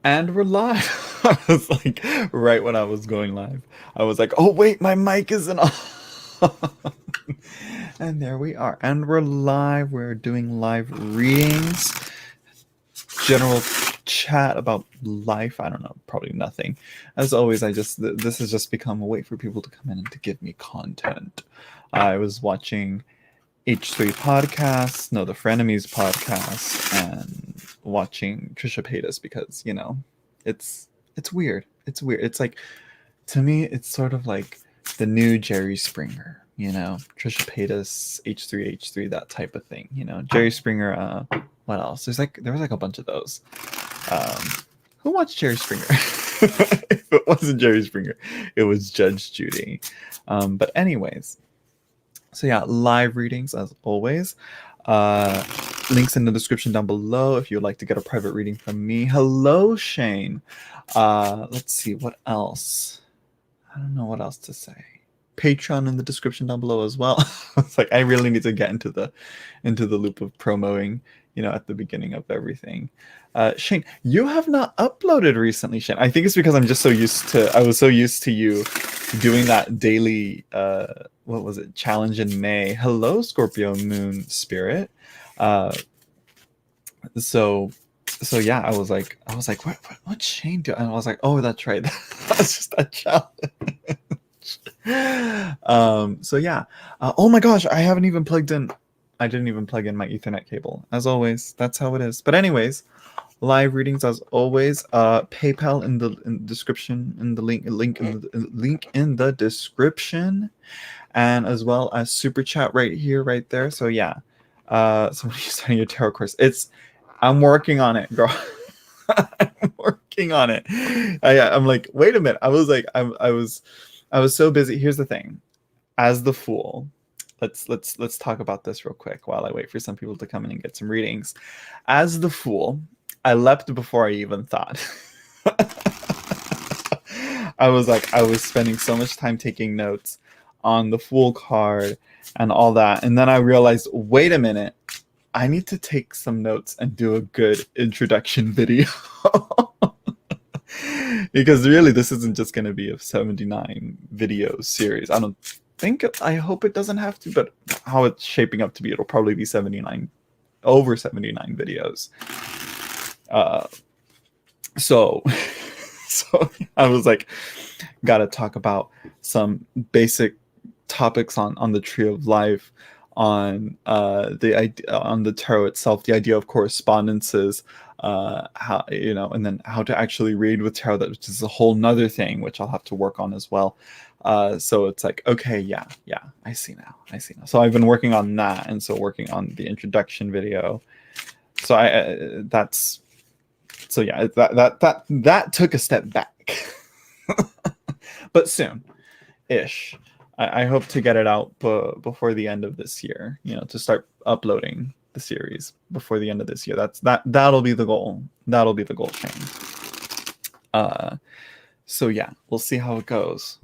And we're live. I was like, right when I was going live, I was like, oh, wait, my mic isn't on. And there we are. And we're live. We're doing live readings, general chat about life. I don't know, probably nothing. As always, this has just become a way for people to come in and to give me content. I was watching H3 podcasts, no, the Frenemies podcast, and watching Trisha Paytas because, it's weird. It's weird. It's like, to me, it's sort of like the new Jerry Springer, Trisha Paytas, H3H3, that type of thing, Jerry Springer, what else? There was like a bunch of those. Um, who watched Jerry Springer? If it wasn't Jerry Springer, it was Judge Judy. But anyways, so yeah, live readings as always. Links in the description down below if you would like to get a private reading from me. Hello, Shane. Let's see, what else? I don't know what else to say. Patreon in the description down below as well. It's like I really need to get into the loop of promoting, at the beginning of everything. Shane, you have not uploaded recently, Shane. I think it's because I was so used to you doing that daily what was it, challenge in May. Hello, Scorpio Moon Spirit. So yeah, I was like, what's Shane doing? And I was like, oh, that's right. That's just that challenge. So yeah. Oh my gosh, I didn't even plug in my Ethernet cable. As always, that's how it is. But anyways, live readings as always. PayPal in the description, in the link in the description, and as well as super chat right here, right there. So yeah. Somebody's starting your tarot course. I'm working on it, girl. I'm working on it. I'm like, wait a minute. I was so busy. Here's the thing. As the Fool, let's talk about this real quick while I wait for some people to come in and get some readings. As the Fool, I leapt before I even thought. I was spending so much time taking notes on the Fool card and all that, and then I realized, wait a minute, I need to take some notes and do a good introduction video. Because really, this isn't just going to be a 79 video series. I hope it doesn't have to, but how it's shaping up to be, it'll probably be over 79 videos. So I was like, gotta talk about some basic topics on the Tree of Life, on the tarot itself, the idea of correspondences, how, and then how to actually read with tarot, which is a whole nother thing, which I'll have to work on as well. So it's like, okay, yeah, I see now. So I've been working on that, and so working on the introduction video. So that took a step back. But soon ish. I hope to get it out before the end of this year, to start uploading the series before the end of this year. That'll be the goal. That'll be the goal, Shane. So yeah, we'll see how it goes.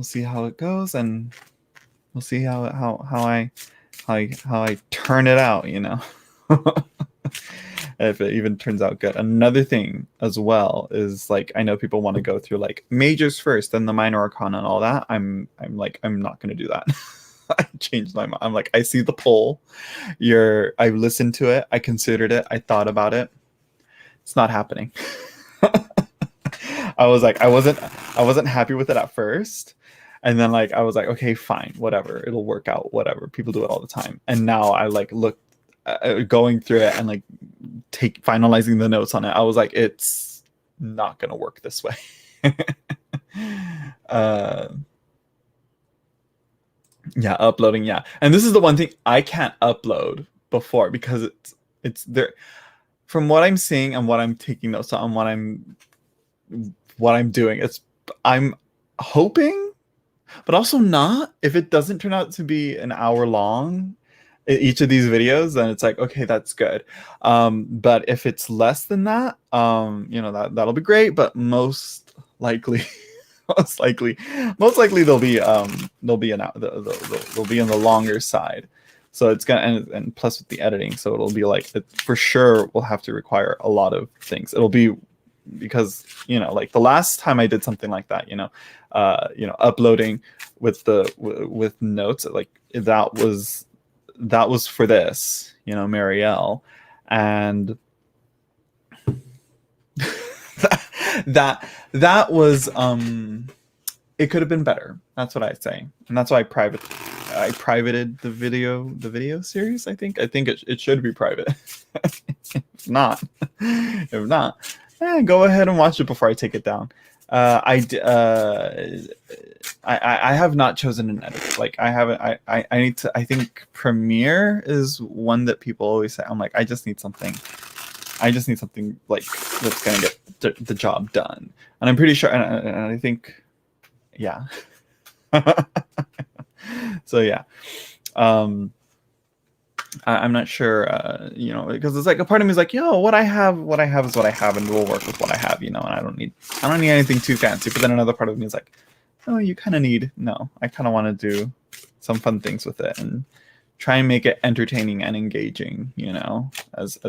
And we'll see how I turn it out, if it even turns out good. Another thing as well is, like, I know people want to go through like majors first, then the minor arcana and all that. I'm not going to do that. I changed my mind. I'm like, I see the poll. I listened to it. I considered it. I thought about it. It's not happening. I was like, I wasn't happy with it at first. And then I was like, okay, fine, whatever. It'll work out, whatever. People do it all the time. And now I look going through it and finalizing the notes on it. I was like, it's not gonna work this way. Yeah, uploading, yeah. And this is the one thing I can't upload before, because it's there. From what I'm seeing and what I'm taking notes on, what I'm doing, I'm hoping, but also not. If it doesn't turn out to be an hour long, each of these videos, then it's like, okay, that's good. But if it's less than that, that'll be great. But most likely they'll be in the longer side. So it's gonna, and plus with the editing, so it'll be like, it for sure will have to require a lot of things. It'll be because like the last time I did something like that, uploading with notes, like that was for this, Marielle, and that was it could have been better. That's what I'd say, and that's why I privated the video series. I think it should be private. if not, go ahead and watch it before I take it down. I have not chosen an editor. Like I haven't. I need to. I think Premiere is one that people always say. I'm like, I just need something like that's gonna get the job done. And I'm pretty sure. And I think, yeah. So yeah. I'm not sure, because it's like a part of me is like, what I have is what I have, and we'll work with what I have, and I don't need anything too fancy. But then another part of me is like, you kind of I kind of want to do some fun things with it and try and make it entertaining and engaging, as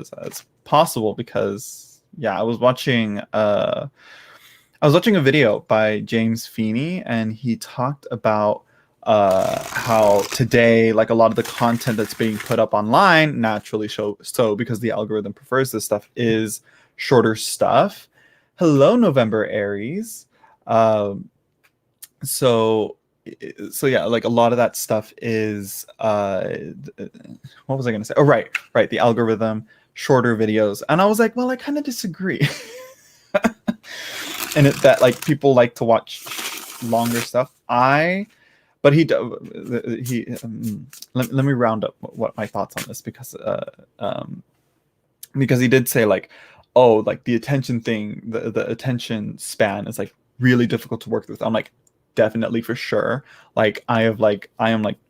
possible. Because I was watching a video by James Feeney, and he talked about how today, like, a lot of the content that's being put up online naturally so because the algorithm prefers this stuff, is shorter stuff. Hello, November Aries. So yeah, like a lot of that stuff is what was I gonna say? Oh, right, the algorithm, shorter videos. And I was like, well, I kind of disagree. And that like people like to watch longer stuff. But let me round up what my thoughts on this, because he did say like, oh, like the attention thing, the attention span is like really difficult to work with. I'm like, definitely, for sure. Like I am like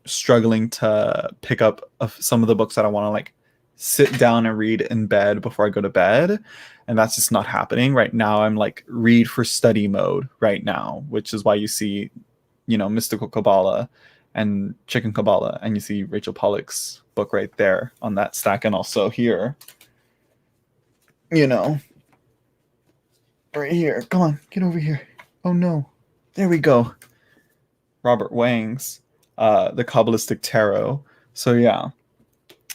struggling to pick up some of the books that I want to like sit down and read in bed before I go to bed, and that's just not happening right now. I'm like read for study mode right now, which is why you see Mystical Kabbalah and Chicken Kabbalah, and you see Rachel Pollack's book right there on that stack, and also here, right here. Come on, get over here. Oh no, there we go. Robert Wang's The Kabbalistic Tarot. So yeah,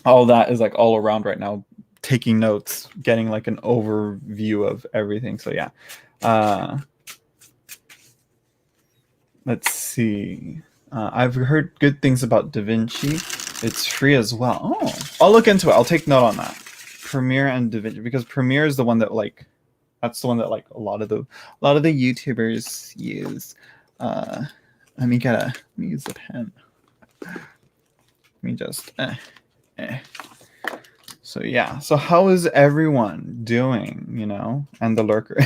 all that is like all around right now, taking notes, getting like an overview of everything. So yeah. Let's see. I've heard good things about DaVinci. It's free as well. Oh, I'll look into it. I'll take note on that. Premiere and DaVinci, because Premiere is the one that like, that's the one that like a lot of the YouTubers use. Let me use the pen. Let me just. So yeah. So how is everyone doing? And the lurker.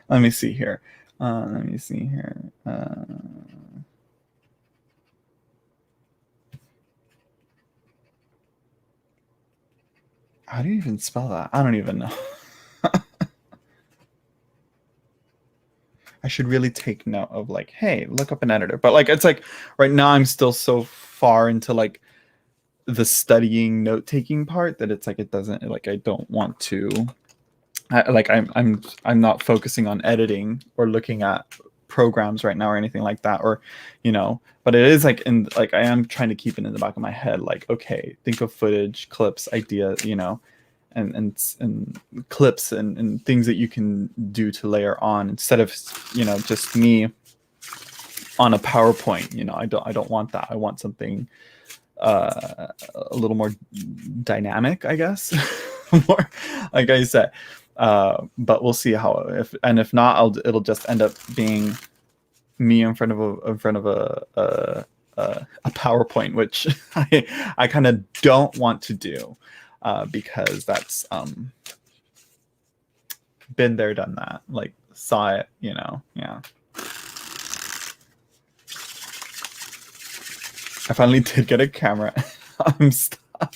Let me see here. How do you even spell that? I don't even know. I should really take note of like, hey, look up an editor. But like, it's like right now I'm still so far into like the studying note-taking part that it's like, it doesn't, like, I don't want to. I'm not focusing on editing or looking at programs right now or anything like that, or but it is like I am trying to keep it in the back of my head, like, okay, think of footage, clips, ideas, and clips and things that you can do to layer on, instead of just me on a PowerPoint. I don't want that. I want something a little more dynamic, I guess. More, like I said. But we'll see how, if not, it'll just end up being me in front of a PowerPoint, which I kind of don't want to do, because that's been there, done that, like saw it, yeah. I finally did get a camera. I'm stuck.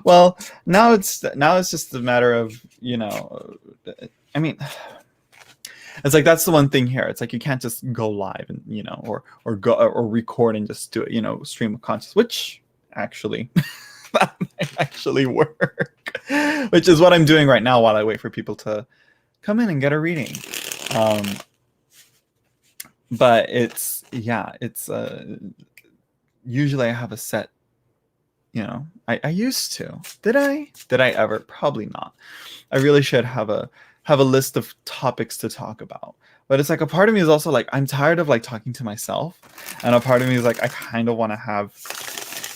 Well, now it's just a matter of, I mean, it's like, that's the one thing here. It's like, you can't just go live and, or go or record and just do it, stream of consciousness, which actually that might actually work, which is what I'm doing right now while I wait for people to come in and get a reading. But it's, yeah, it's usually I have a set, I used to. Did I ever? Probably not. I really should have a list of topics to talk about. But it's like a part of me is also like, I'm tired of like talking to myself, and a part of me is like, I kind of want to have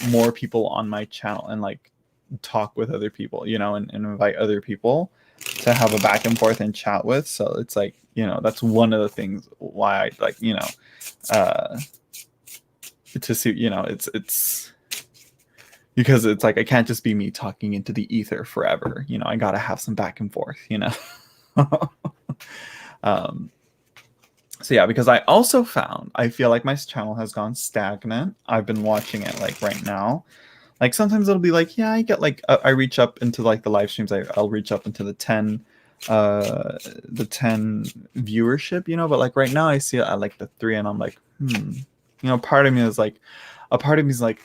more people on my channel and like talk with other people, and invite other people to have a back and forth and chat with. So it's like, that's one of the things why I like, to see, it's because it's like I can't just be me talking into the ether forever. I gotta have some back and forth. So yeah, because I also found I feel like my channel has gone stagnant. I've been watching it like right now. Like sometimes it'll be like, yeah, I get like I reach up into like the live streams. I'll reach up into the 10 viewership, but like right now I see it at like the 3, and I'm like, part of me is like, a part of me is like,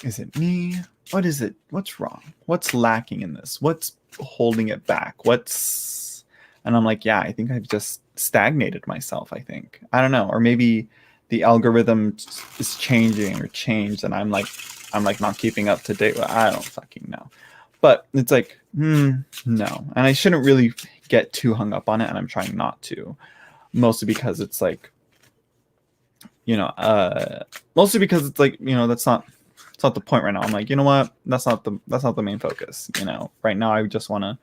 is it me? What is it? What's wrong? What's lacking in this? What's holding it back? And I'm like, yeah, I think I've just stagnated myself. I think, I don't know, or maybe the algorithm is changing or changed, and I'm like not keeping up to date. I don't fucking know. But it's like, no. And I shouldn't really get too hung up on it, and I'm trying not to. Mostly because it's like, mostly because it's like, it's not the point right now. I'm like, you know what? That's not the main focus. Right now I just want to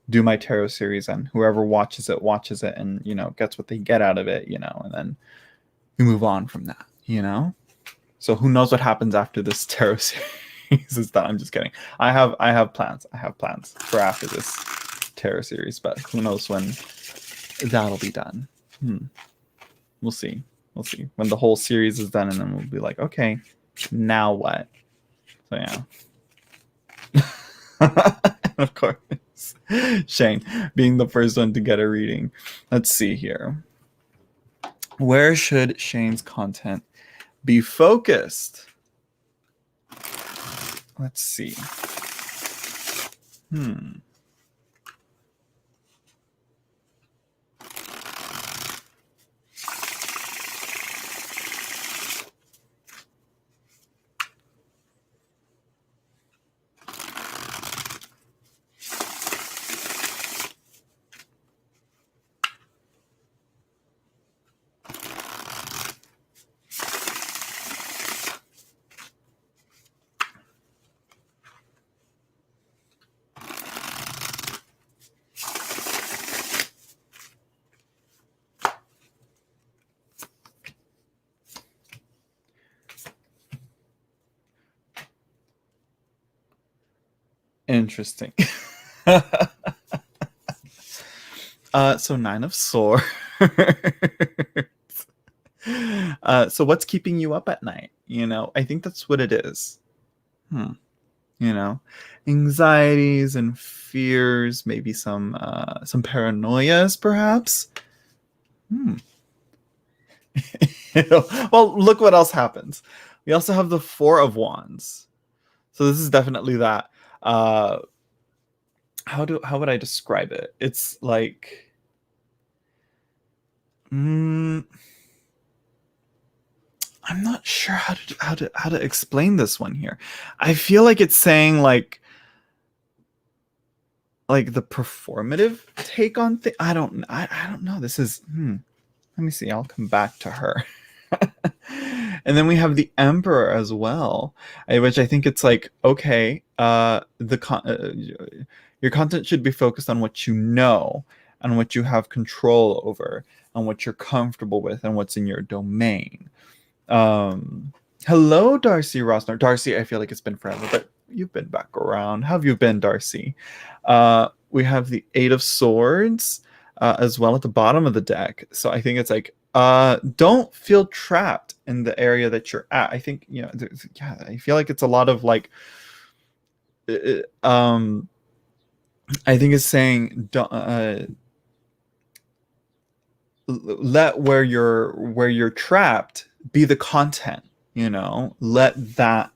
do my tarot series, and whoever watches it and, gets what they get out of it, and then we move on from that, So who knows what happens after this tarot series is done. I'm just kidding. I have plans. For after this tarot series, but who knows when that'll be done. We'll see when the whole series is done, and then we'll be like, okay, now what? So yeah. Of course, Shane being the first one to get a reading. Let's see here. Where should Shane's content be focused? Let's see. Interesting. So 9 of Swords. So what's keeping you up at night? I think that's what it is. Anxieties and fears, maybe some paranoias, perhaps. Well, look what else happens. We also have the 4 of Wands. So this is definitely that. How would I describe it? It's like, I'm not sure how to explain this one here. I feel like it's saying like the performative take on thing. I don't know. This is let me see. I'll come back to her. And then we have the Emperor as well, which I think it's like, okay, your content should be focused on what you know and what you have control over and what you're comfortable with and what's in your domain. Hello, Darcy Rosner. Darcy, I feel like it's been forever, but you've been back around. How have you been, Darcy? We have the 8 of Swords as well at the bottom of the deck. So I think it's like, don't feel trapped in the area that you're at. I think, I feel like it's a lot of like, I think it's saying, let where you're trapped be the content, let that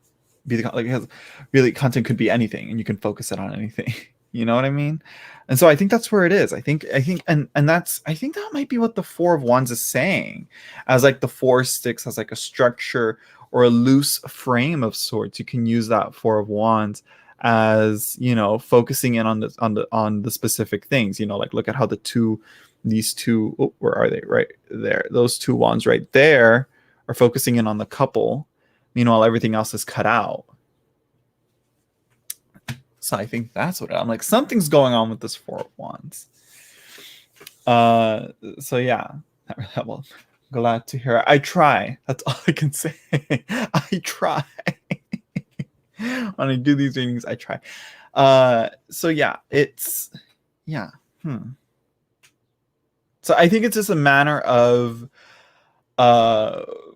be the like it has, really content could be anything, and you can focus it on anything. You know what I mean? And so I think that's where it is. And that's I think that might be what the Four of Wands is saying, as like the Four Sticks has like a structure or a loose frame of sorts. You can use that Four of Wands as, you know, focusing in on the specific things. You know, like look at how these two, oh, where are they? Right there. Those two wands right there are focusing in on the couple. Meanwhile, everything else is cut out. So I think that's what I'm like. Something's going on with this Four of Wands. So yeah. Well, glad to hear. I try. That's all I can say. I try. When I do these readings, I try. So yeah, it's yeah. So I think it's just a matter of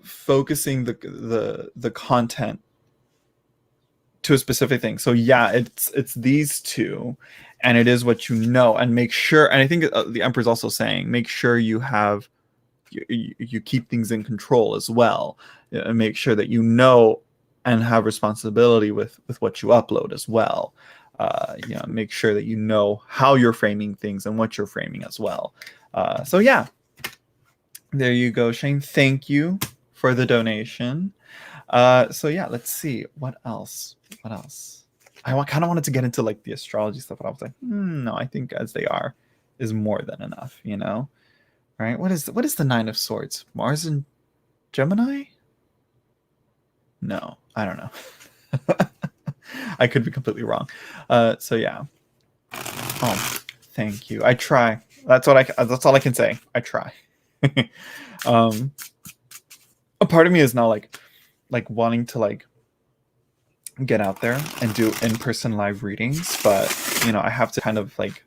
focusing the content to a specific thing. So yeah, it's these two, and it is what you know, and make sure. And I think the Emperor's also saying, make sure you have you keep things in control as well, and make sure that you know and have responsibility with what you upload as well. You know, make sure that you know how you're framing things and what you're framing as well. So yeah, there you go, Shane. Thank you for the donation. So yeah, let's see what else. I kind of wanted to get into like the astrology stuff, but I was like, no, I think as they are is more than enough, you know. Right? What is the Nine of Swords? Mars and Gemini? No, I don't know. I could be completely wrong. So yeah. Oh, thank you. I try. That's all I can say. I try. A part of me is now like wanting to like get out there and do in-person live readings, but you know, I have to kind of like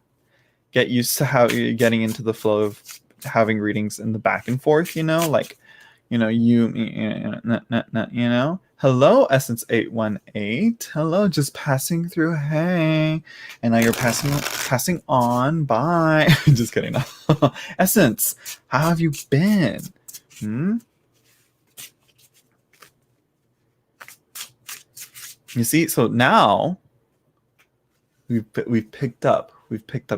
get used to how you're getting into the flow of having readings in the back and forth, you know, like, you know, you know, hello Essence 818, hello, just passing through, hey, and now you're passing on, bye. Just kidding. Essence, how have you been? You see, so now we've picked up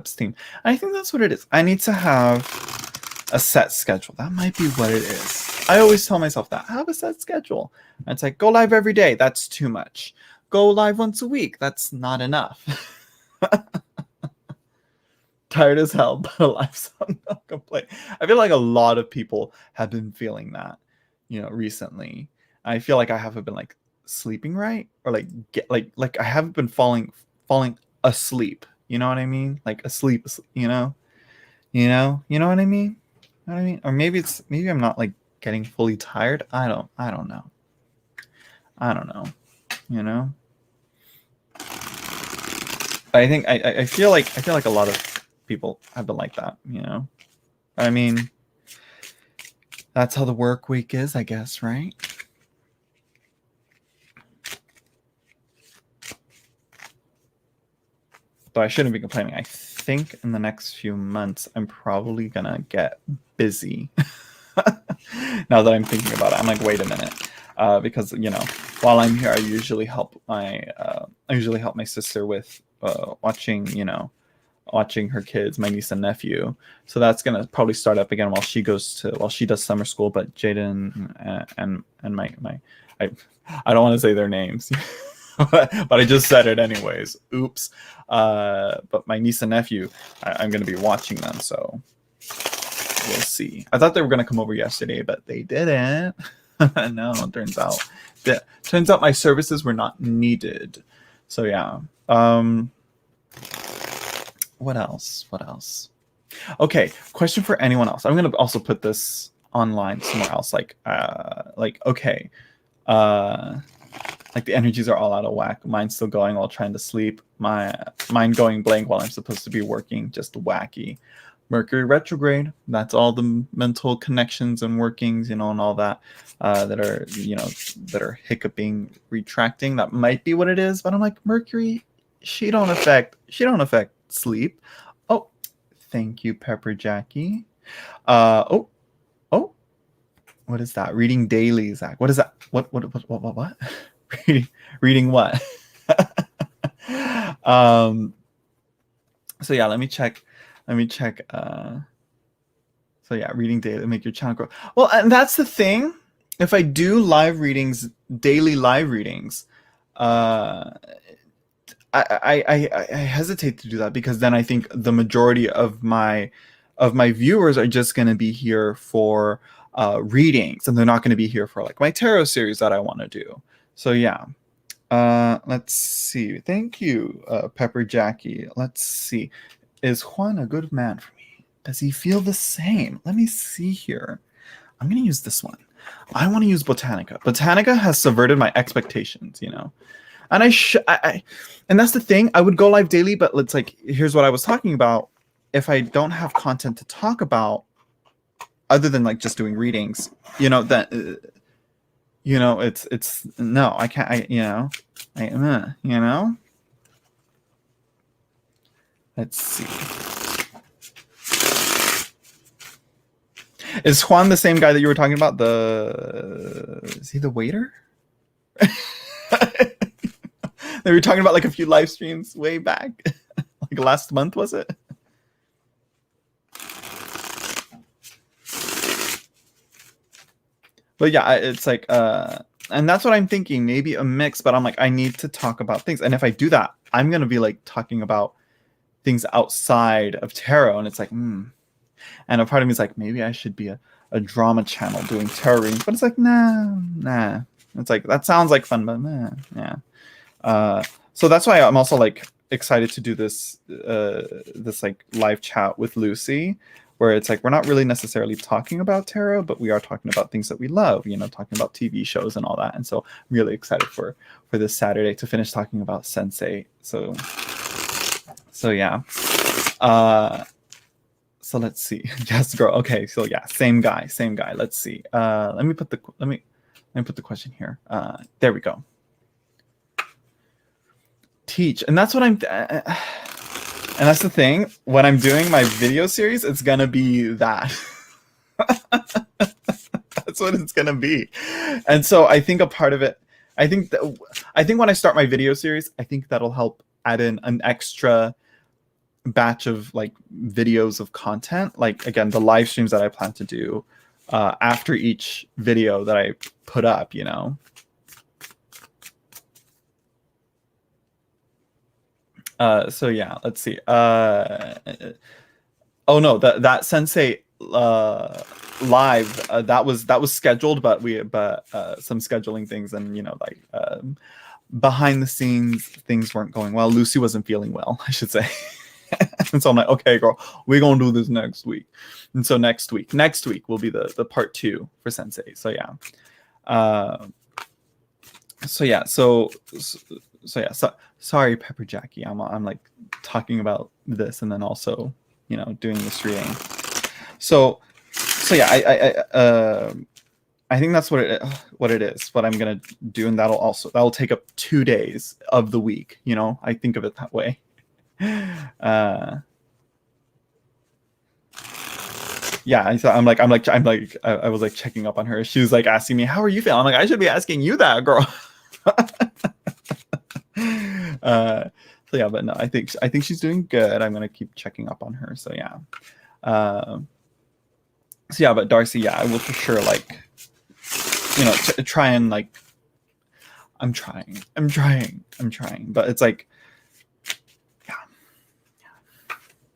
steam. I think that's what it is. I need to have a set schedule. That might be what it is. I always tell myself that. Have a set schedule. And it's like, go live every day. That's too much. Go live once a week. That's not enough. Tired as hell, but alive, so no complaint. I feel like a lot of people have been feeling that, you know, recently. I feel like I haven't been like sleeping right, or like I haven't been falling asleep. You know what I mean? Like asleep, you know what I mean? You know what I mean? Or maybe I'm not like getting fully tired. I don't know. You know? But I think I feel like a lot of people have been like that, you know? I mean, that's how the work week is, I guess, right? Though I shouldn't be complaining. I think in the next few months, I'm probably gonna get busy. Now that I'm thinking about it, I'm like, wait a minute, because you know, while I'm here, I usually help my sister with watching her kids, my niece and nephew. So that's gonna probably start up again while she does summer school. But Jaden and my I don't want to say their names. But I just said it anyways. Oops. But my niece and nephew, I'm going to be watching them, so we'll see. I thought they were going to come over yesterday, but they didn't. No, it turns out my services were not needed. So yeah. What else? Okay, question for anyone else. I'm going to also put this online somewhere else. Okay. Like the energies are all out of whack. Mine's still going while trying to sleep. Mine going blank while I'm supposed to be working. Just wacky. Mercury retrograde. That's all the mental connections and workings, you know, and all that that are hiccuping, retracting. That might be what it is. But I'm like, Mercury, she don't affect sleep. Oh, thank you, Pepper Jackie. What is that? Reading daily, Zach. What is that? What? Reading what? um so yeah, let me check. So yeah, reading daily, make your channel grow. Well, and that's the thing. If I do live readings, daily live readings, uh I hesitate to do that, because then I think the majority of my viewers are just going to be here for readings, and they're not going to be here for like my tarot series that I want to do. So yeah, let's see. Thank you, Pepper Jackie. Let's see. Is Juan a good man for me? Does he feel the same? Let me see here. I'm going to use this one. I want to use Botanica. Botanica has subverted my expectations, you know. And and that's the thing. I would go live daily, but let's like, here's what I was talking about. If I don't have content to talk about, other than like just doing readings, you know, that, you know, it's no, I can't, you know, let's see. Is Juan the same guy that you were talking about? Is he the waiter? They were talking about like a few live streams way back, like last month, was it? But yeah, it's like, and that's what I'm thinking. Maybe a mix, but I'm like, I need to talk about things, and if I do that, I'm gonna be like talking about things outside of tarot, and it's like, And a part of me is like, maybe I should be a drama channel doing tarot readings, but it's like, nah. It's like, that sounds like fun, but nah, yeah. So that's why I'm also like excited to do this this like live chat with Lucy, where it's like, we're not really necessarily talking about tarot, but we are talking about things that we love, you know, talking about TV shows and all that. And so I'm really excited for this Saturday to finish talking about Sense8. So yeah. So let's see. Yes, girl. Okay, so yeah, same guy. Let's see. Let me put the question here. There we go. Teach, and that's what I'm. And that's the thing. When I'm doing my video series, it's gonna be that. That's what it's gonna be. And so I think a part of it. I think when I start my video series, I think that'll help add in an extra batch of like videos of content, like again the live streams that I plan to do after each video that I put up, you know. So yeah, let's see. Oh no, that Sense8 live that was scheduled, but some scheduling things, and you know, like behind the scenes things weren't going well. Lucy wasn't feeling well, I should say. And so I'm like, okay, girl, we're gonna do this next week. And so next week will be the part 2 for Sense8. So yeah. So sorry, Pepper Jackie. I'm like talking about this and then also, you know, doing this reading. So yeah, I think that's what it is. What I'm gonna do, and that'll take up 2 days of the week. You know, I think of it that way. Yeah, I was like checking up on her. She was like asking me, how are you feeling? I'm like, I should be asking you that, girl. So yeah, but no, I think she's doing good. I'm gonna keep checking up on her. So yeah. So yeah, but Darcy, yeah, I will for sure, like, you know, try and like, I'm trying, but it's like, yeah.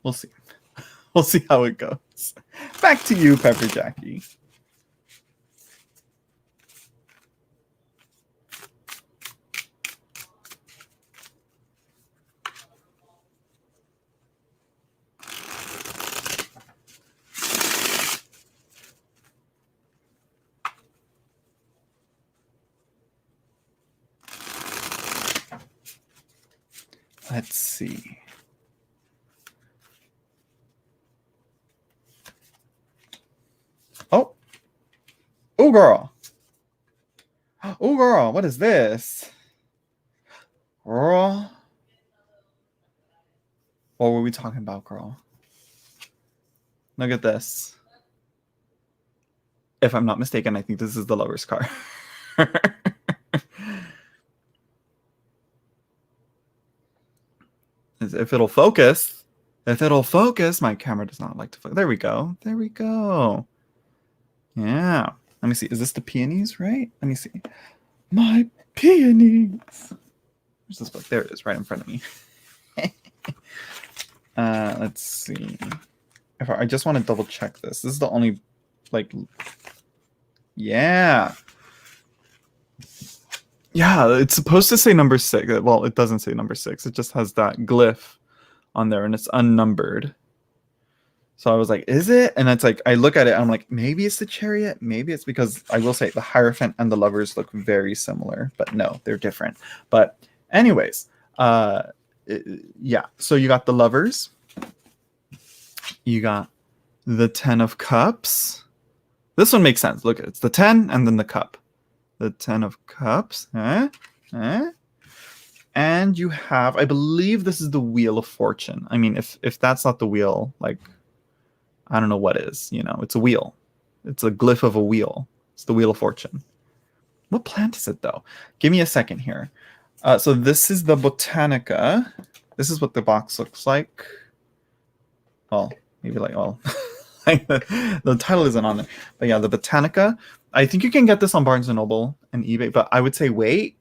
We'll see. We'll see how it goes. Back to you, Pepper Jackie. Let's see. Oh, girl. Oh, girl. What is this? Girl. What were we talking about, girl? Look at this. If I'm not mistaken, I think this is the Lover's card. If it'll focus. If it'll focus, my camera does not like to focus. There we go. There we go. Yeah. Let me see. Is this the peonies, right? Let me see. My peonies. Where's this book? There it is, right in front of me. Let's see. If I just want to double check this. This is the only, like, yeah. Yeah, it's supposed to say number 6. Well, it doesn't say number 6. It just has that glyph on there, and it's unnumbered. So I was like, is it? And it's like, I look at it, and I'm like, maybe it's the chariot. Maybe it's because I will say the Hierophant and the lovers look very similar, but no, they're different. But anyways, yeah. So you got the lovers. You got the 10 of cups. This one makes sense. Look, it's the 10 and then the cup. The 10 of cups. And you have, I believe this is the Wheel of Fortune. I mean, if that's not the wheel, like, I don't know what is. You know, it's a wheel. It's a glyph of a wheel. It's the Wheel of Fortune. What plant is it, though? Give me a second here. So this is the Botanica. This is what the box looks like. Well, maybe like, well, the title isn't on there. But yeah, the Botanica. I think you can get this on Barnes & Noble and eBay, but I would say wait.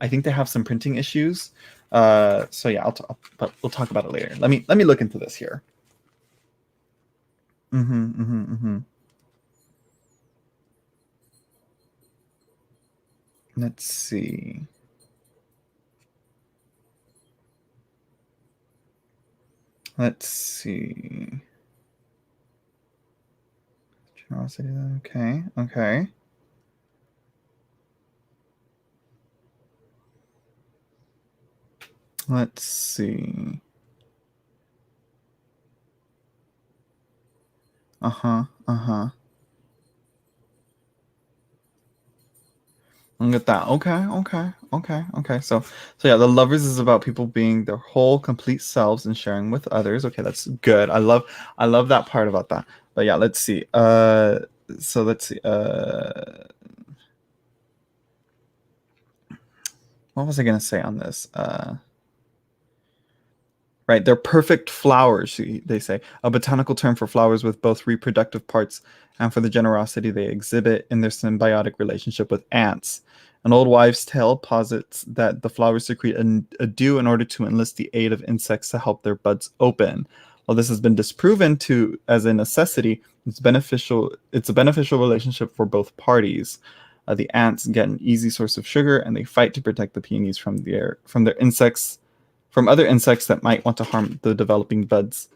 I think they have some printing issues. So yeah, but we'll talk about it later. Let me look into this here. Let's see. Let's see. Generosity. Okay. Okay. Let's see. Look at that. Okay. So yeah, the lovers is about people being their whole complete selves and sharing with others. Okay, that's good. I love that part about that. But yeah, let's see. So let's see. What was I gonna say on this? Right, they're perfect flowers, they say, a botanical term for flowers with both reproductive parts and for the generosity they exhibit in their symbiotic relationship with ants. An old wives' tale posits that the flowers secrete a dew in order to enlist the aid of insects to help their buds open. While this has been disproven as a necessity, it's a beneficial relationship for both parties. The ants get an easy source of sugar, and they fight to protect the peonies from other insects that might want to harm the developing buds.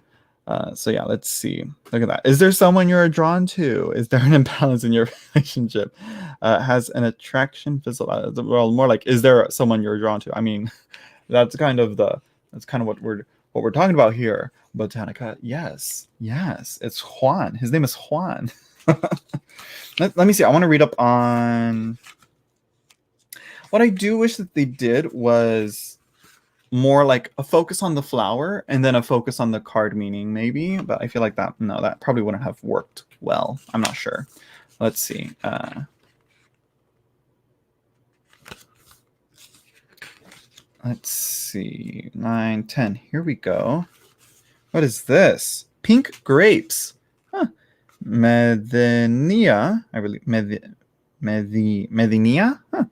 So yeah, let's see. Look at that. Is there someone you're drawn to? Is there an imbalance in your relationship? Has an attraction fizzled out? Well, more like, is there someone you're drawn to? I mean, that's kind of what we're talking about here. Botanica. Yes. It's Juan. His name is Juan. Let me see. I want to read up on. What I do wish that they did was more like a focus on the flower and then a focus on the card meaning, maybe. But I feel like that probably wouldn't have worked well. I'm not sure. Let's see. Let's see. 9, 10. Here we go. What is this? Pink grapes. Huh. Medenia. I really Medenia. Huh.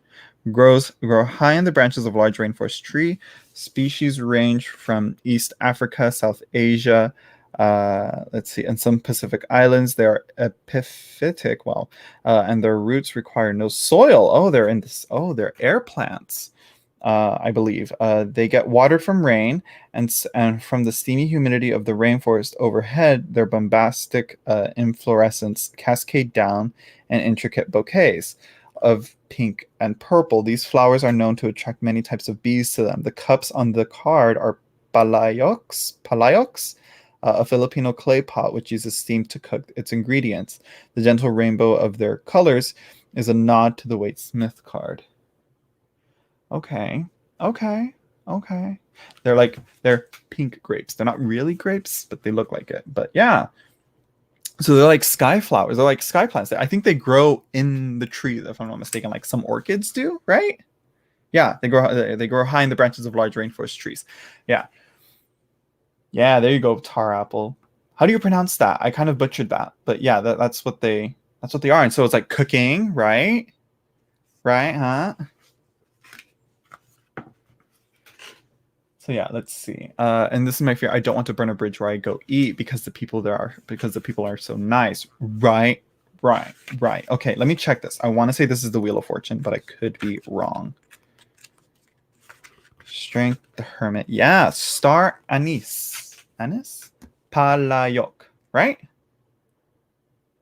Grow high in the branches of a large rainforest tree. Species range from East Africa, South Asia, let's see, and some Pacific islands. They are epiphytic, and their roots require no soil. Oh, they're air plants, I believe. They get watered from rain and from the steamy humidity of the rainforest overhead. Their bombastic inflorescence cascade down in intricate bouquets of pink and purple. These flowers are known to attract many types of bees to them. The cups on the card are palayox, a Filipino clay pot which uses steam to cook its ingredients. The gentle rainbow of their colors is a nod to the Waite Smith card. Okay. They're pink grapes. They're not really grapes, but they look like it. But yeah. So they're like sky flowers. They're like sky plants. I think they grow in the tree, if I'm not mistaken, like some orchids do, right? Yeah, they grow high in the branches of large rainforest trees. Yeah. Yeah, there you go, tar apple. How do you pronounce that? I kind of butchered that, but yeah, that's what they are. And so it's like cooking, right? Right, huh? So yeah, let's see. And this is my fear. I don't want to burn a bridge where I go eat because the people are so nice. Right, right, right. Okay, let me check this. I want to say this is the Wheel of Fortune, but I could be wrong. Strength, the Hermit. Yeah, star anise. Anise? Palayok, right?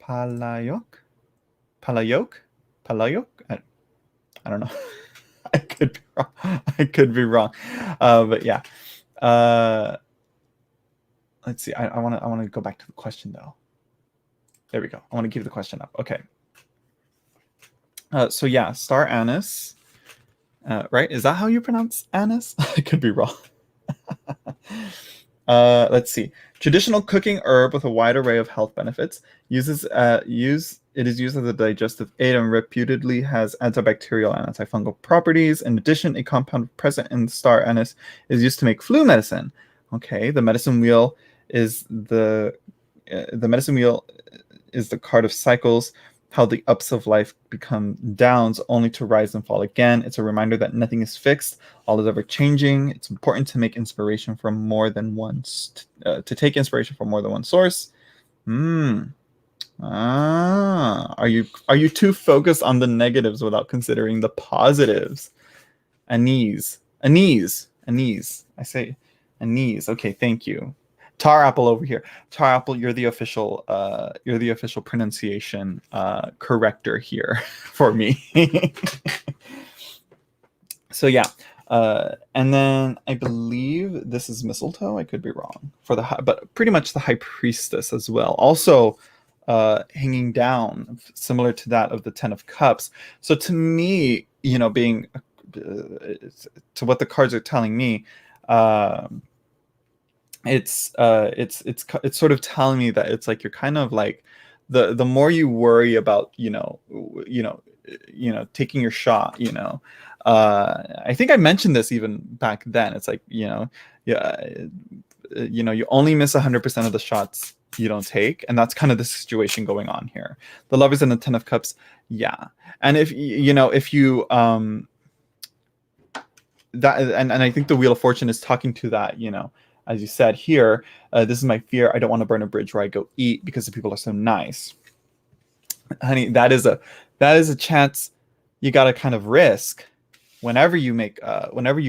Palayok? Palayok? Palayok? I don't know. I could be wrong. I could be wrong. But yeah. Let's see. I want to go back to the question though. There we go. I want to keep the question up. Okay. So yeah, star anise. Right? Is that how you pronounce anise? I could be wrong. Let's see. Traditional cooking herb with a wide array of health benefits. It is used as a digestive aid and reputedly has antibacterial and antifungal properties. In addition, a compound present in star anise is used to make flu medicine. Okay, the medicine wheel is the card of cycles, how the ups of life become downs only to rise and fall again. It's a reminder that nothing is fixed, all is ever changing. It's important to make inspiration from more than one, to take inspiration from more than one source. Are you too focused on the negatives without considering the positives? Anise. I say anise. Okay, thank you. Tar apple over here. Tar apple, you're the official pronunciation corrector here for me. So yeah. And then I believe this is mistletoe. I could be wrong but pretty much the high priestess as well. Also hanging down, similar to that of the Ten of Cups. So to me, being to what the cards are telling me, it's sort of telling me that it's like you're kind of like the more you worry about taking your shot, I think I mentioned this even back then. It's like you only miss 100% of the shots you don't take, and that's kind of the situation going on here. The Lovers and the Ten of Cups, yeah. And if you that and I think the Wheel of Fortune is talking to that, as you said here, this is my fear. I don't want to burn a bridge where I go eat because the people are so nice. Honey, that is a chance you got to kind of risk whenever you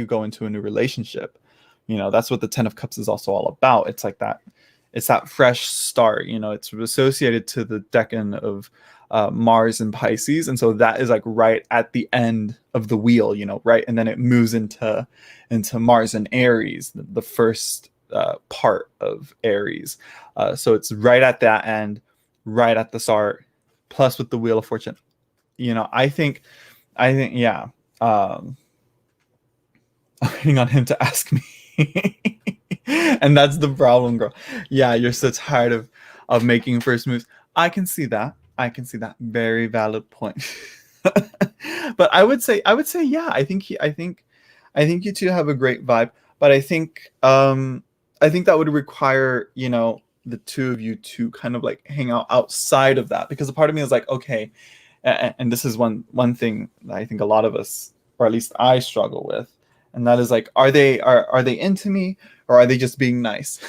go into a new relationship. That's what the Ten of Cups is also all about. It's like that. It's that fresh start. It's associated to the decan of Mars and Pisces, and so that is like right at the end of the wheel, right, and then it moves into Mars and Aries, the first part of Aries. So it's right at that end, right at the start, plus with the Wheel of Fortune. I think, yeah. I'm waiting on him to ask me. And that's the problem, girl. Yeah, you're so tired of making first moves. I can see that. Very valid point. But I would say, yeah. I think you two have a great vibe. But I think that would require the two of you to kind of like hang out outside of that, because a part of me is like, okay, and this is one thing that I think a lot of us, or at least I, struggle with, and that is like, are they into me, or are they just being nice?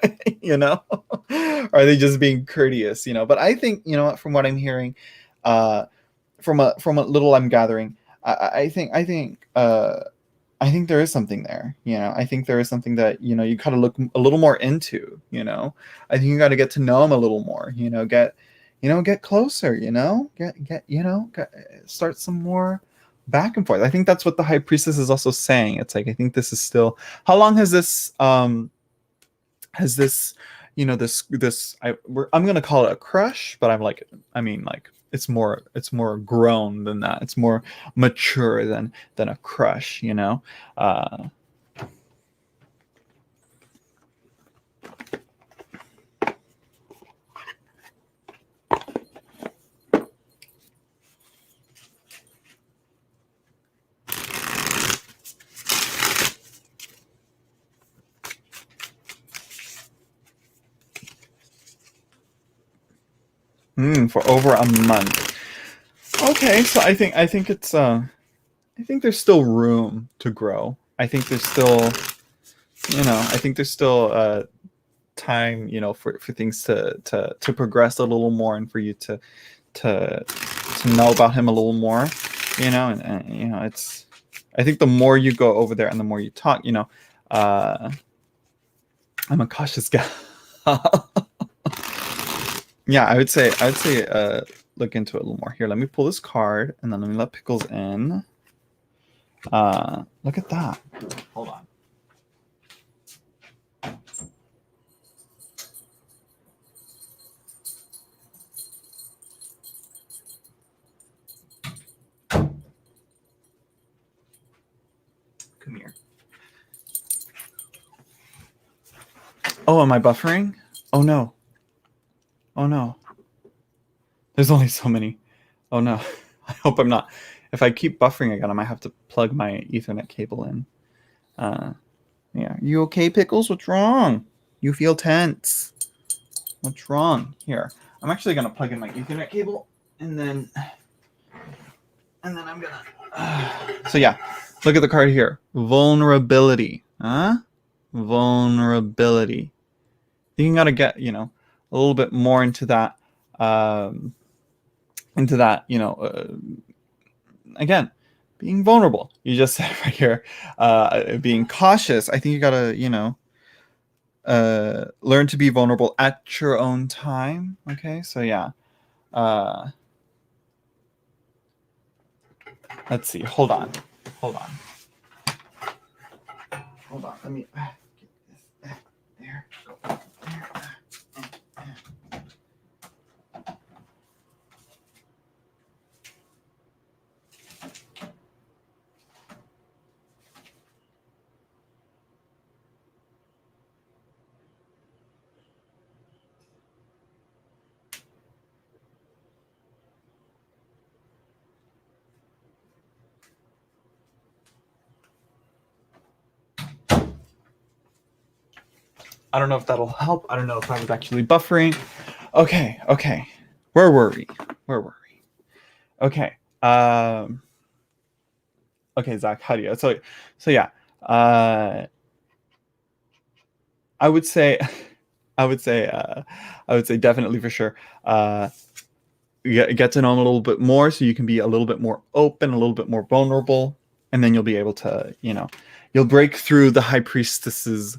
Are they just being courteous? But I think, from what I'm hearing, from a little I'm gathering, I think there is something there. I think there is something that you gotta look a little more into. I think you got to get to know them a little more. Get closer. Start some more back and forth. I think that's what the High Priestess is also saying. It's like, I think this is still. How long has this I'm gonna call it a crush, but it's more grown than that. It's more mature than a crush. For over a month. Okay, so I think it's I think there's still room to grow. I think there's still, I think there's still time, for things to progress a little more, and for you to know about him a little more, and it's. I think the more you go over there and the more you talk, I'm a cautious guy. Yeah, I would say look into it a little more. Here, let me pull this card and then let me let Pickles in. Look at that. Hold on. Come here. Oh, am I buffering? Oh no. Oh no. There's only so many. Oh no. I hope I'm not. If I keep buffering again, I might have to plug my Ethernet cable in. Yeah. You okay, Pickles? What's wrong? You feel tense. What's wrong? Here. I'm actually gonna plug in my Ethernet cable and then I'm gonna so yeah. Look at the card here. Vulnerability. Huh? Vulnerability. You gotta get, a little bit more into that again, being vulnerable. You just said right here, being cautious. I think you gotta, learn to be vulnerable at your own time. Okay, so yeah. Let's see. Hold on. Let me get this there. Go there. I don't know if that'll help. I don't know if I was actually buffering. Okay. Where were we? Okay. Okay, Zach, how do you? So yeah. I would say, I would say definitely for sure. Get to know him a little bit more, so you can be a little bit more open, a little bit more vulnerable, and then you'll be able to, you'll break through the high priestess's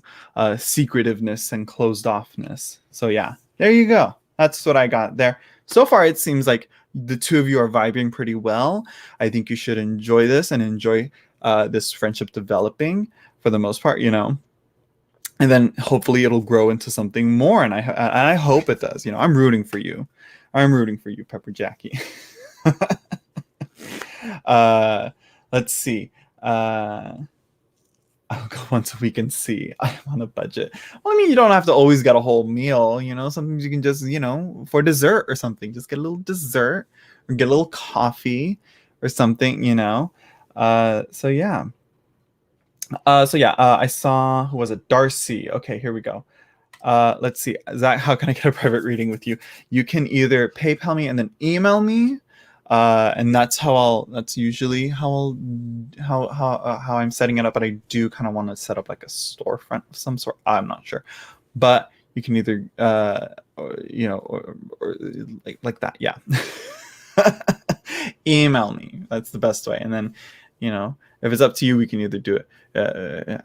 secretiveness and closed offness. So yeah, there you go. That's what I got there. So far, it seems like the two of you are vibing pretty well. I think you should enjoy this and enjoy this friendship developing for the most part, and then hopefully it'll grow into something more. And I hope it does. I'm rooting for you. Pepper Jackie. Let's see. I'll go once a week and see. I'm on a budget. Well, I mean, you don't have to always get a whole meal. Sometimes you can just, for dessert or something, just get a little dessert or get a little coffee or something, So yeah. I saw, who was it? Darcy. Okay, here we go. Let's see. Zach, how can I get a private reading with you? You can either PayPal me and then email me. And that's usually how I'm setting it up. But I do kind of want to set up like a storefront of some sort. I'm not sure, but you can either, or like that. Yeah. Email me. That's the best way. And then, if it's up to you, we can either do it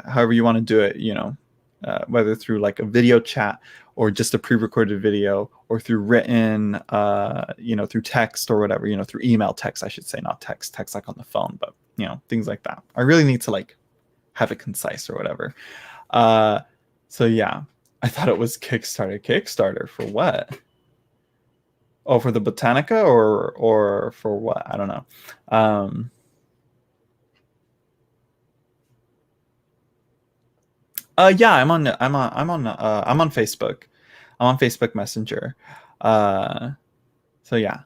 however you want to do it, whether through like a video chat or just a pre-recorded video, or through written, through text or whatever, through email, text, I should say, not text like on the phone, but, things like that. I really need to like have it concise or whatever. So yeah, I thought it was Kickstarter for what? Oh, for the Botanica or for what? I don't know. Yeah, I'm on Facebook. I'm on Facebook Messenger. So yeah.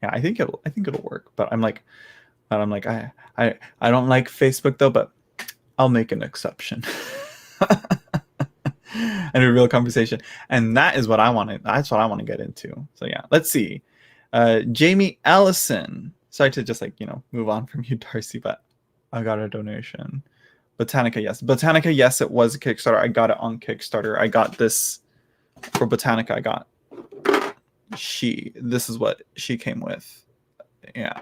Yeah, I think it'll work. But I'm like, I don't like Facebook though, but I'll make an exception. and a real conversation. And that is what I want to. That's what I want to get into. So yeah, let's see. Jamie Ellison. Sorry to just move on from you, Darcy, but I got a donation. Botanica, yes. Botanica, yes, it was a Kickstarter. I got it on Kickstarter. I got this for Botanica. I got this is what she came with. Yeah.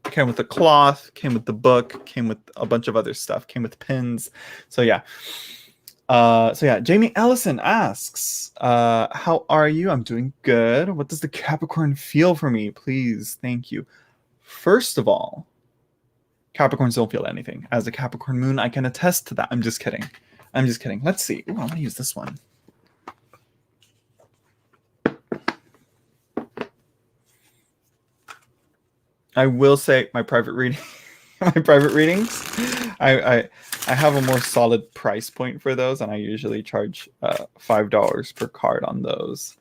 Came with the cloth, came with the book, came with a bunch of other stuff, came with pins. So yeah. Jamie Ellison asks, how are you? I'm doing good. What does the Capricorn feel for me? Please, thank you. First of all, Capricorns don't feel anything. As a Capricorn moon, I can attest to that. I'm just kidding. Let's see. Ooh, I'm gonna use this one. I will say my private readings, I have a more solid price point for those, and I usually charge $5 per card on those.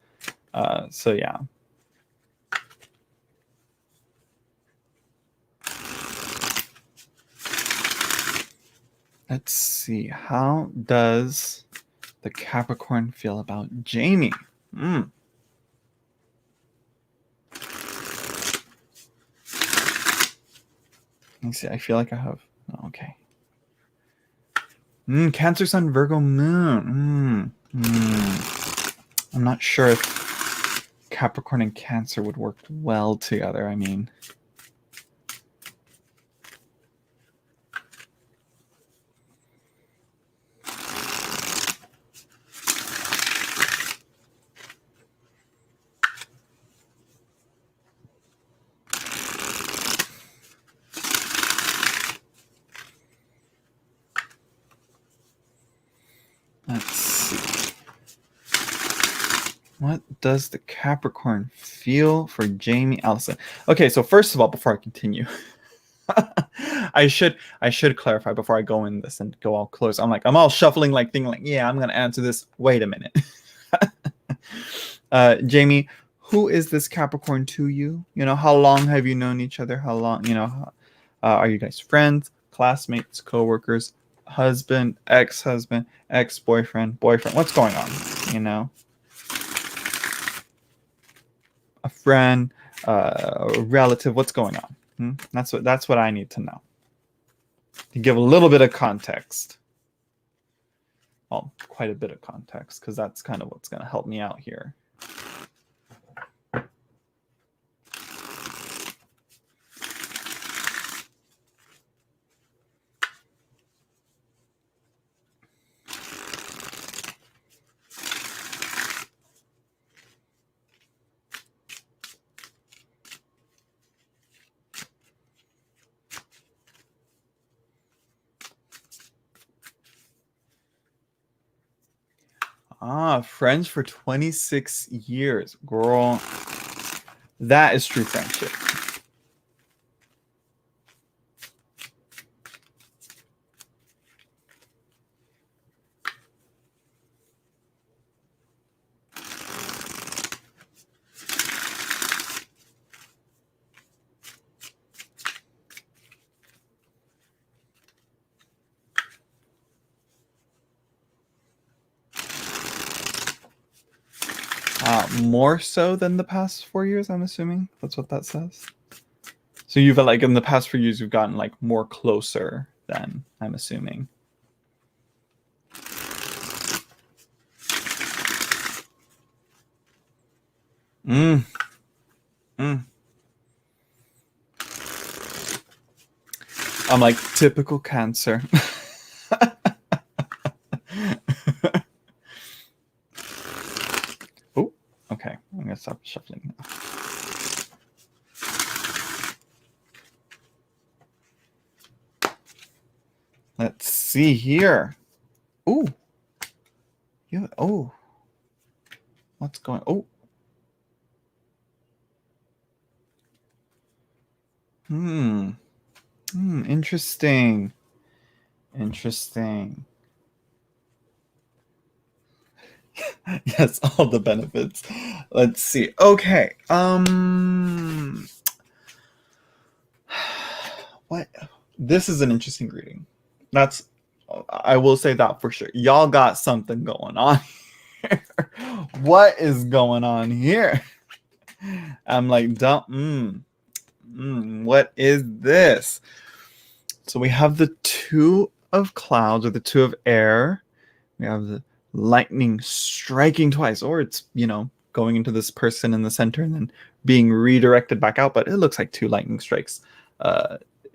So yeah. Let's see. How does the Capricorn feel about Jamie? Let me see. I feel like I have. Oh, okay. Cancer Sun, Virgo Moon. I'm not sure if Capricorn and Cancer would work well together. I mean, let's see. What does the Capricorn feel for Jamie Ellison? Okay, so first of all, before I continue, I should clarify before I go in this and go all close. I'm all shuffling yeah, I'm gonna answer this. Wait a minute. Jamie, who is this Capricorn to you? How long have you known each other? How long, are you guys friends, classmates, co-workers, husband, ex-husband, ex-boyfriend, boyfriend? What's going on? A friend, a relative, what's going on? That's what I need to know. To give a little bit of context. Well, quite a bit of context, because that's kind of what's going to help me out here. Friends for 26 years. Girl, that is true friendship. More so than the past 4 years, I'm assuming. That's what that says. So you've in the past 4 years, you've gotten more closer then, I'm assuming. I'm typical Cancer. Oh, okay. I'm gonna stop shuffling now. Let's see here. Ooh. Yeah. Oh. What's going? Oh. Interesting. Interesting. Yes, all the benefits. Let's see. Okay. What? This is an interesting reading. I will say that for sure. Y'all got something going on What is going on here? I'm like, what is this? So we have the two of clouds, or the two of air. We have the lightning striking twice, or it's, going into this person in the center and then being redirected back out. But it looks like two lightning strikes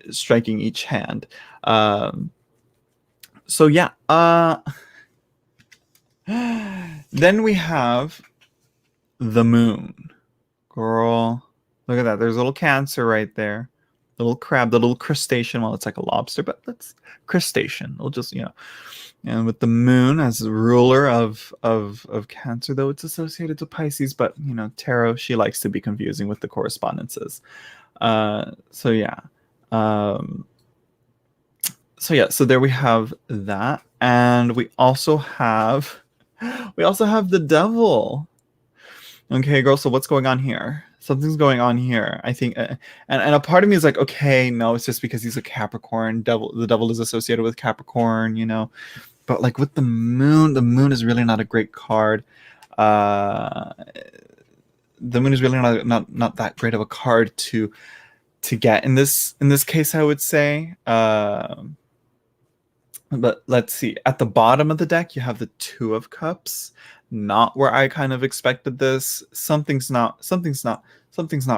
striking each hand. So yeah. Then we have the moon. Girl, look at that. There's a little Cancer right there. The little crab, the little crustacean. Well, it's like a lobster, but that's crustacean. We'll just, and with the moon as the ruler of Cancer, though it's associated to Pisces, but tarot, she likes to be confusing with the correspondences. So yeah. So there we have that, and we also have the devil. Okay, girl, so what's going on here? Something's going on here, I think. And a part of me is like, okay, no, it's just because he's a Capricorn. The devil is associated with Capricorn, But like with the moon is really not a great card. The moon is really not that great of a card to get in this case, I would say. But let's see. At the bottom of the deck, you have the Two of Cups. Not where I kind of expected this. Something's not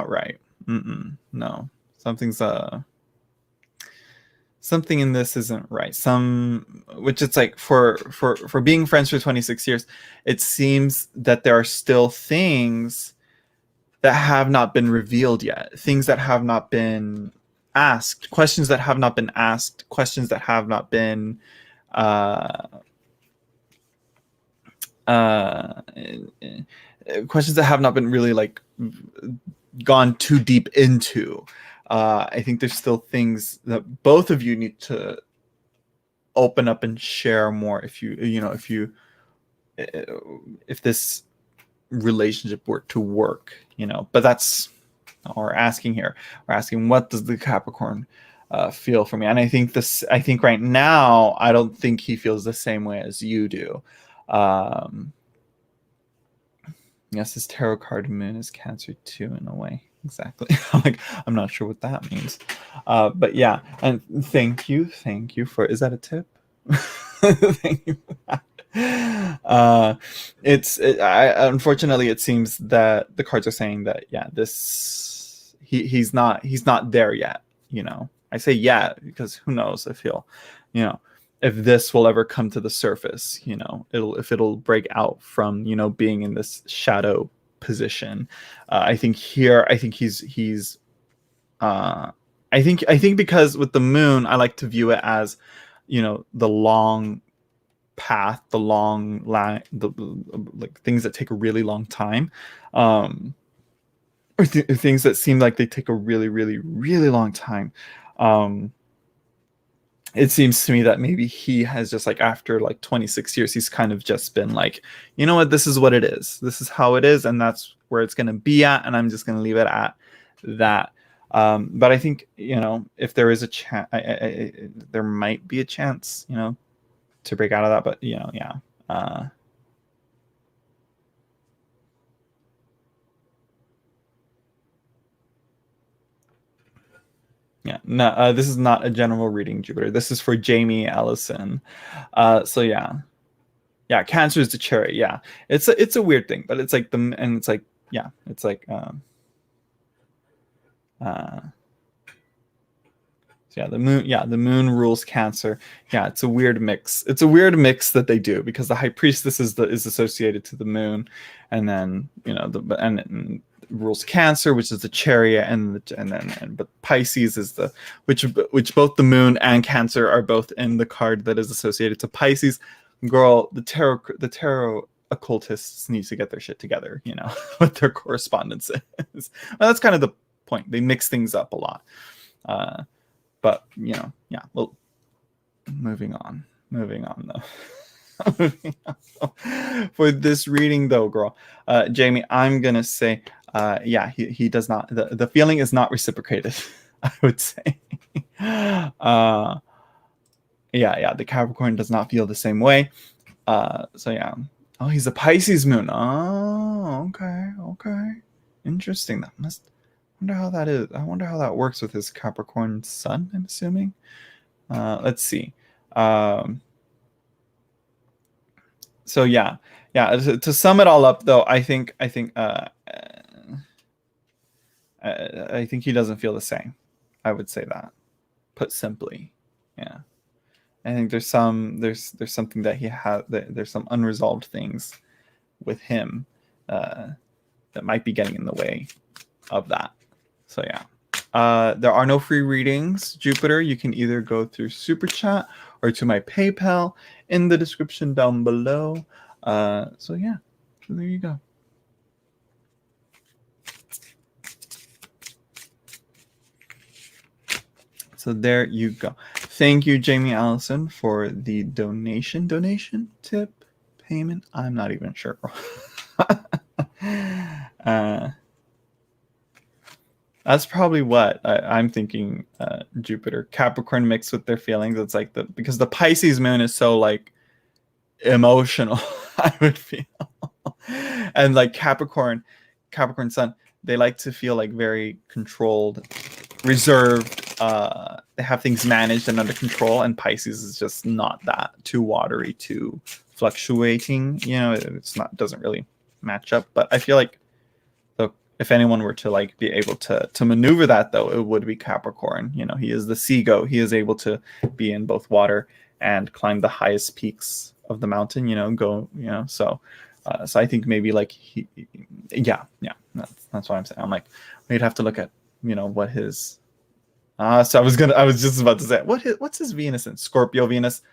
right. No. Something in this isn't right. Which it's like for being friends for 26 years, it seems that there are still things that have not been revealed yet. Things that have not been asked, questions that have not been asked, questions that have not been questions that have not been really like gone too deep into. I think there's still things that both of you need to open up and share more if this relationship were to work, but that's what we're asking here. We're asking, what does the Capricorn feel for me? And I think right now, I don't think he feels the same way as you do. Yes, this tarot card moon is Cancer too, in a way. Exactly. I'm not sure what that means. But yeah, and thank you for, is that a tip? Thank you for that. Unfortunately, it seems that the cards are saying that, yeah, he's not there yet. I say yeah because who knows if he'll, if this will ever come to the surface. It'll break out from being in this shadow position. I think he's I think because with the moon, I like to view it as the long path, the long line, like things that take a really long time, or things that seem like they take a really, really, really long time. It seems to me that maybe he has just like, after like 26 years, he's kind of just been like, you know what, this is what it is. This is how it is. And that's where it's going to be at. And I'm just going to leave it at that. But I think, if there is a chance, there might be a chance, to break out of that. But, yeah. Yeah, no, this is not a general reading, Jupiter. This is for Jamie Ellison. So yeah, Cancer is the Chariot. Yeah, it's a weird thing, but it's like it's like the moon. Yeah, the moon rules Cancer. Yeah, it's a weird mix. It's a weird mix that they do, because the High Priestess is associated to the moon, and then and rules Cancer, which is the Chariot, but Pisces is which both the moon and Cancer are both in the card that is associated to Pisces. Girl, the tarot occultists need to get their shit together, what their correspondence is. Well, that's kind of the point. They mix things up a lot. But yeah. Well, moving on though. For this reading though, girl, Jamie, I'm gonna say, he does not. The feeling is not reciprocated. I would say. The Capricorn does not feel the same way. So yeah, Oh, he's a Pisces moon. Oh, okay, okay. Interesting. That must wonder how that is. I wonder how that works with his Capricorn sun, I'm assuming. Let's see. Um, so yeah. Yeah, to sum it all up though, I think he doesn't feel the same. I would say that, put simply. Yeah. I think there's something that he has, there's some unresolved things with him uh, that might be getting in the way of that. So yeah. There are no free readings, Jupiter. You can either go through Super Chat or to my PayPal in the description down below. So yeah, so there you go. So there you go. Thank you, Jamie Allison, for the donation tip payment. I'm not even sure. That's probably what I'm thinking. Jupiter, Capricorn mixed with their feelings. It's like because the Pisces moon is so like emotional. I would feel, and like Capricorn sun, they like to feel like very controlled, reserved. They have things managed and under control, and Pisces is just not that. Too watery, too fluctuating. You know, it's not, doesn't really match up. But I feel like if anyone were to like be able to maneuver that, though, it would be Capricorn. You know, he is the sea goat. He is able to be in both water and climb the highest peaks of the mountain. You know, so I think maybe like yeah, that's what I'm saying. I'm like, we'd have to look at, you know, what his so I was just about to say what's his Venus in? Scorpio Venus.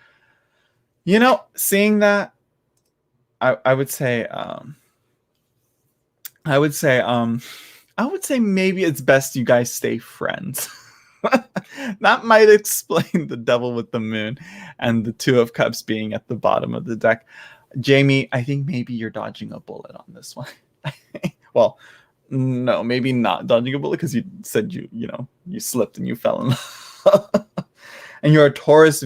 You know, seeing that, I would say I would say maybe it's best you guys stay friends. That might explain the devil with the moon and the Two of Cups being at the bottom of the deck. Jamie, I think maybe you're dodging a bullet on this one. Well, no, maybe not dodging a bullet because you said you slipped and you fell in love. And you're a Taurus.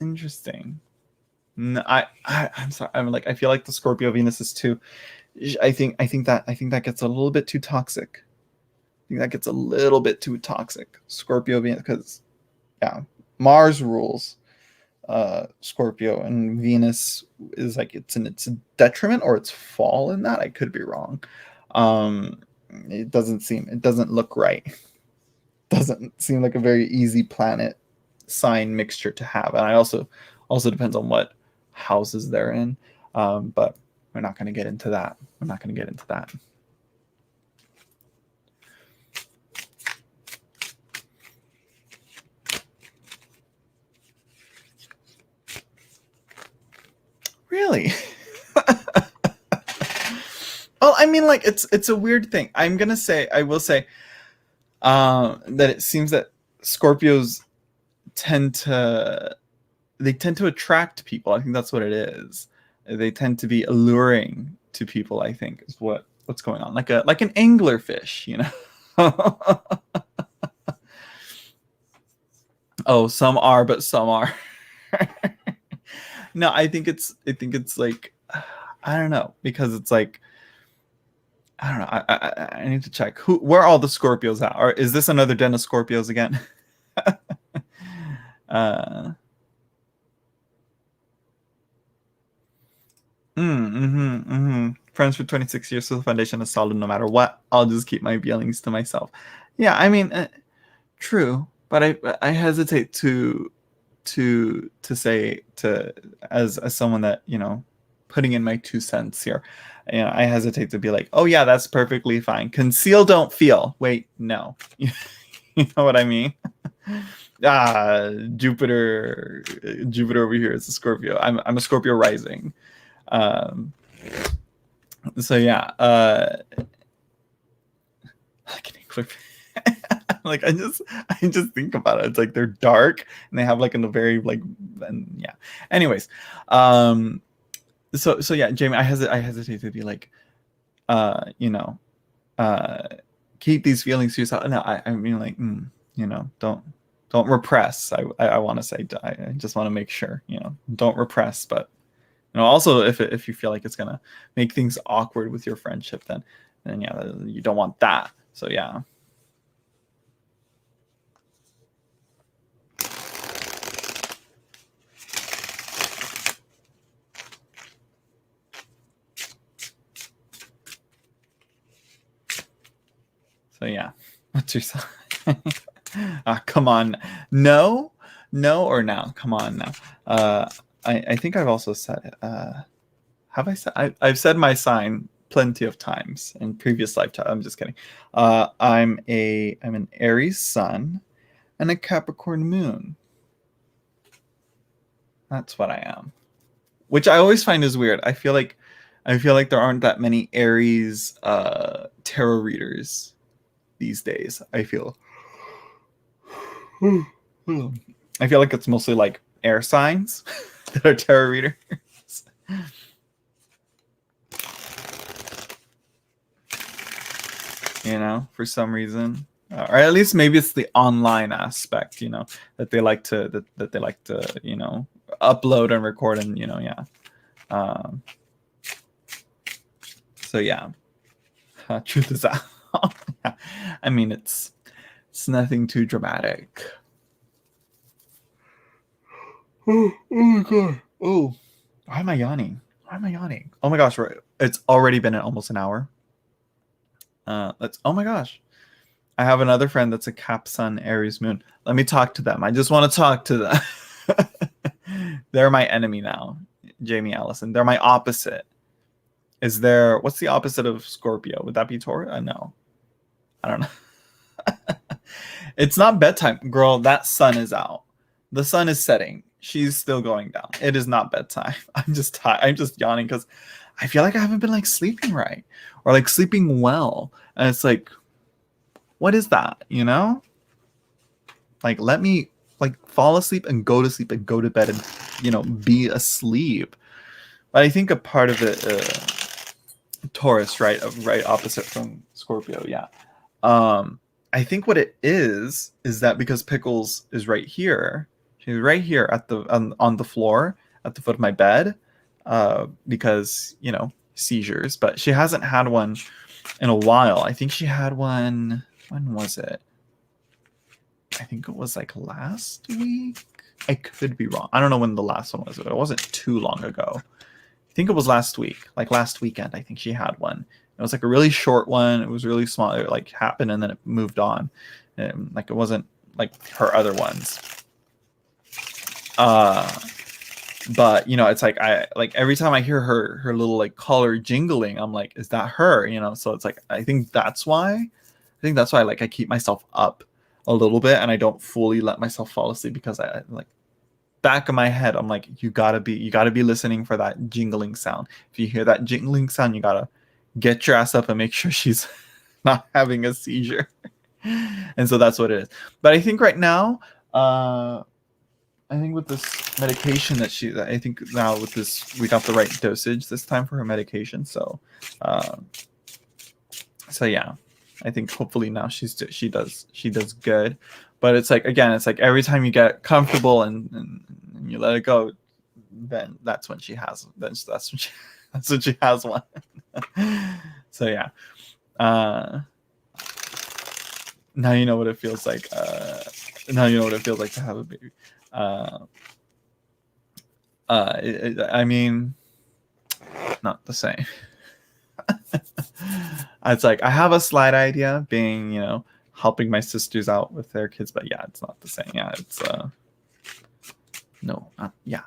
Interesting. No, I'm sorry. I'm like, I feel like the Scorpio Venus is too. I think that gets a little bit too toxic. I think that gets a little bit too toxic. Scorpio Venus, because yeah, Mars rules Scorpio, and Venus is like it's a detriment or it's fall in that. I could be wrong. It doesn't look right. Doesn't seem like a very easy planet sign mixture to have, and I also depends on what houses they're in. But we're not going to get into that. Really? Well, I mean, like it's a weird thing. I will say that it seems that Scorpios tend to attract people. I think that's what it is. They tend to be alluring to people, I think, is what's going on. Like an anglerfish, you know. Oh, some are, but some are. No, I think it's like, I don't know, because it's like, I don't know. I need to check where all the Scorpios at. Or is this another den of Scorpios again? Friends for 26 years, so the foundation is solid no matter what. I'll just keep my feelings to myself. Yeah, I mean, true, but I hesitate to say, as someone that, you know, putting in my 2 cents here. You know, I hesitate to be like, oh yeah, that's perfectly fine. Conceal, don't feel. Wait, no. You know what I mean? Jupiter over here is a Scorpio. I'm a Scorpio rising. So yeah, like I just think about it. It's like they're dark and they have like a very like, and yeah. Anyways, so yeah, Jamie, I hesitate to be like, you know, keep these feelings to yourself. No, I mean like, you know, don't repress. I want to say, I just want to make sure, you know, don't repress, but Also if you feel like it's gonna make things awkward with your friendship, then yeah, you don't want that. So yeah. So yeah, what's your sign? Come on, no or now? Come on now. I think I've also said it. Have I said? I've said my sign plenty of times in previous lifetime. I'm just kidding. I'm an Aries sun and a Capricorn moon. That's what I am. Which I always find is weird. I feel like there aren't that many Aries tarot readers these days. I feel like it's mostly like air signs that are tarot readers. For some reason, or at least maybe it's the online aspect, that they like to upload and record, and yeah. So yeah, truth is out. I mean, it's nothing too dramatic. Oh my god. Oh, why am I yawning? Oh my gosh, it's already been almost an hour. Oh my gosh. I have another friend that's a Cap Sun Aries Moon. Let me talk to them. I just want to talk to them. They're my enemy now, Jamie Allison. They're my opposite. What's the opposite of Scorpio? Would that be Taurus? No. I don't know. It's not bedtime. Girl, that sun is out. The sun is setting. She's still going down. It is not bedtime. I'm just tired. I'm just yawning because I feel like I haven't been sleeping right or sleeping well. And it's what is that? Let me fall asleep and go to sleep and go to bed and be asleep. But I think a part of it, Taurus, right opposite from Scorpio. Yeah. I think what it is that because Pickles is right here, she's right here at on the floor at the foot of my bed, because seizures, but she hasn't had one in a while. I think she had one. When was it? I think it was last week. I could be wrong. I don't know when the last one was, but it wasn't too long ago. I think it was last week, last weekend. I think she had one. It was a really short one. It was really small. It happened and then it moved on. And, it wasn't her other ones. But it's I every time I hear her little collar jingling, I'm is that her? So it's I think that's why. I keep myself up a little bit and I don't fully let myself fall asleep because I back of my head I'm you gotta be listening for that jingling sound. If you hear that jingling sound, you gotta get your ass up and make sure she's not having a seizure. And so that's what it is. But I think right now, I think with this medication I think now with this, we got the right dosage this time for her medication. So yeah, I think hopefully now she does good. But it's again, it's every time you get comfortable and you let it go, then that's when she has one. So yeah. Now you know what it feels like. Now you know what it feels like to have a baby. I mean, not the same. It's I have a slight idea being, helping my sisters out with their kids, but yeah, it's not the same. Yeah, it's no, yeah.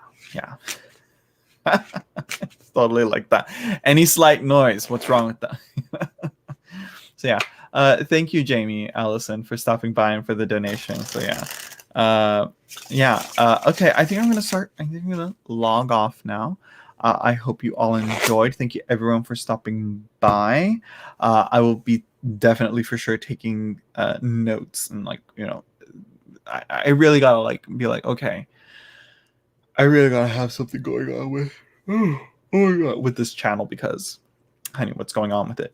It's totally like that. Any slight noise, what's wrong with that? So yeah, thank you, Jamie Allison, for stopping by and for the donation. So yeah. Okay, I think I'm gonna log off now. I hope you all enjoyed. Thank you everyone for stopping by. I will be definitely for sure taking notes and I really gotta be okay, I really gotta have something going on with oh my god with this channel because honey, what's going on with it,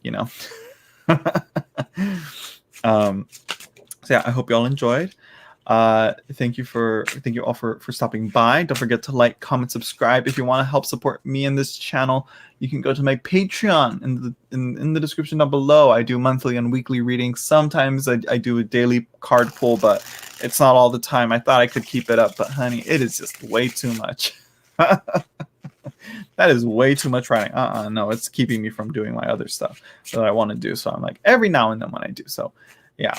So yeah, I hope you all enjoyed. Thank you all for stopping by. Don't forget to like, comment, subscribe. If you want to help support me in this channel, you can go to my Patreon in the description down below. I do monthly and weekly readings. Sometimes I do a daily card pull, but it's not all the time. I thought I could keep it up, but honey, it is just way too much. That is way too much writing. No, it's keeping me from doing my other stuff that I want to do. So I'm like, every now and then when I do. So yeah.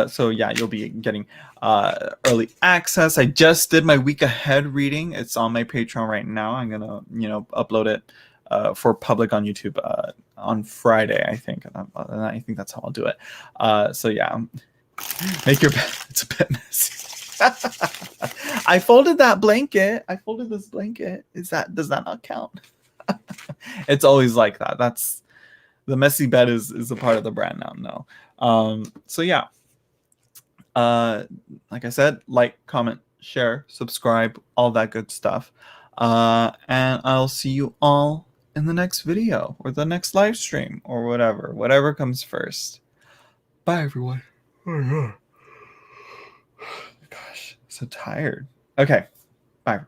So yeah, you'll be getting early access. I just did my week ahead reading. It's on my Patreon right now. I'm gonna, upload it for public on YouTube on Friday, I think. And I think that's how I'll do it. So yeah, make your bed. It's a bit messy. I folded that blanket. I folded this blanket. Does that not count? It's always like that. That's the messy bed is a part of the brand now. No. So yeah. Like I said, like, comment, share, subscribe, all that good stuff. And I'll see you all in the next video or the next live stream or whatever comes first. Bye, everyone. Oh, yeah. Gosh, so tired. Okay, bye.